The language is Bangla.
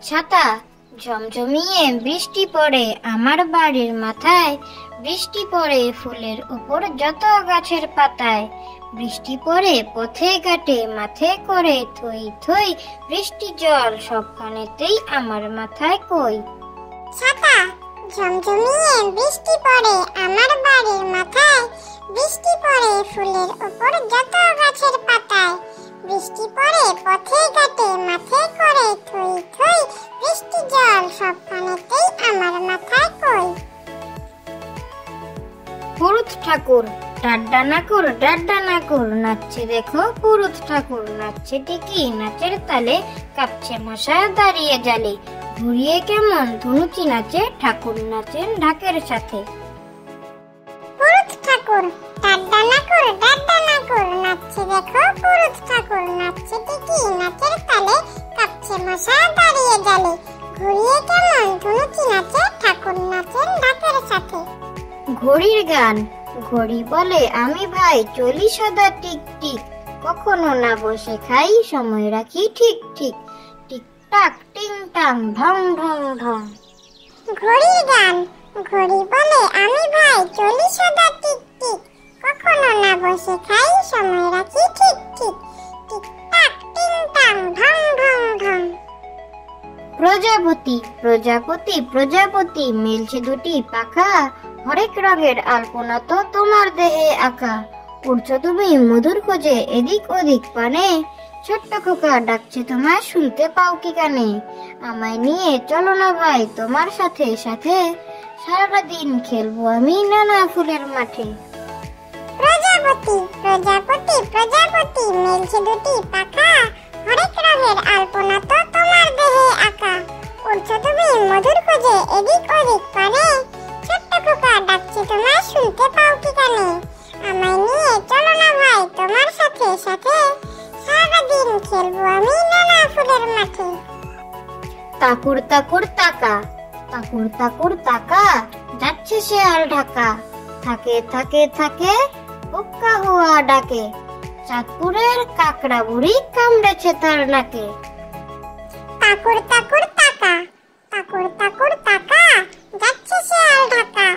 ছাতা, ঝমঝমিয়ে বৃষ্টি পড়ে আমার বাড়ির মাথায়, বৃষ্টি পড়ে ফুলের উপর যত গাছের পাতায়, বৃষ্টি পড়ে পথে ঘাটে মাথে করে থই থই, বৃষ্টি জল সবখানেতেই আমার মাথায় কই। ছাতা, ঝমঝমিয়ে বৃষ্টি পড়ে আমার বাড়ির মাথায়, বৃষ্টি পড়ে ফুলের উপর যত গাছের পাতায়, বৃষ্টি পড়ে পথে ঘাটে মাথে করে থই থই, বৃষ্টি জল সবখানেতেই আমার মাথায় কই। পুরুত ঠাকুর, ডাড্ডা নাকুর ডাড্ডা নাকুর, নাচছে দেখো পুরুত ঠাকুর, নাচছে ঠিকই নাচের তালে, কাঁপছে মশা দাঁড়িয়ে জালে, ঘুরিয়ে কেমন ধুনুচি নাচে, ঠাকুর নাচেন ঢাকের সাথে। পুরুত ঠাকুর, ডাড্ডা নাকুর নাচছে দেখো পুরুত ঠাকুর, নাচছে ঠিকই নাচের তালে, কাঁপছে মশা দাঁড়িয়ে জালে, ঘুরিয়ে কেমন ধুনুচি নাচে, ঠাকুর নাচেন ঢাকের সাথে। ঘড়ির গান, ঘড়ি বলে আমি ভাই চলি সদা টিক টিক, কখনো না বসে খাই সময় রাখি ঠিক ঠিক, টিক টাক টিং টাং ঢং ঢং ঢং। ঘড়ির গান, ঘড়ি বলে আমি ভাই চলি সদা টিক টিক, কখনো না বসে খাই সময় রাখি ঠিক ঠিক, টিক টাক টিং টাং ঢং ঢং ঢং। প্রজাপতি, প্রজাপতি প্রজাপতি, মেলছে দুটি পাখা, হরেক রঙের আলপনা তো তোমার দেহে আঁকা, উড়ছো তুমি মধুর খোঁজে এদিক ওদিক পানে, ছোট্ট খোকা ডাকছে তোমায় শুনতে পাও কি কানে, আমায় নিয়ে চলো না ভাই তোমার সাথে সাথে, সারাটা দিন খেলবো আমি নানা ফুলের মাঠে। প্রজাপতি, প্রজাপতি প্রজাপতি, মেলছে দুটি পাখা, হরেক রঙের আলপনা তো তোমার দেহে আঁকা, উড়ছো তুমি মধুর খোঁজে এদিক ওদিক পানে, ছোট্ট খোকা ডাকছে তোমায় শুনতে পাও কি কানে, আমায় নিয়ে চলো না ভাই তোমার সাথে সাথে, সারা দিন খেলবো আমি নানা ফুলের মাঠে। তাকুর তাকুর তাকা, তাকুর তাকুর তাকা, যাচ্ছে শেয়াল ঢাকা, থাকে থাকে থাকে হুক্কা হুয়া ডাকে, চাঁদপুরের কাকড়া বুড়ি কামড়েছে তার নাকে। তাকুর তাকুর তাকা, তাকুর তাকুর তাকা, যাচ্ছে শেয়াল ঢাকা,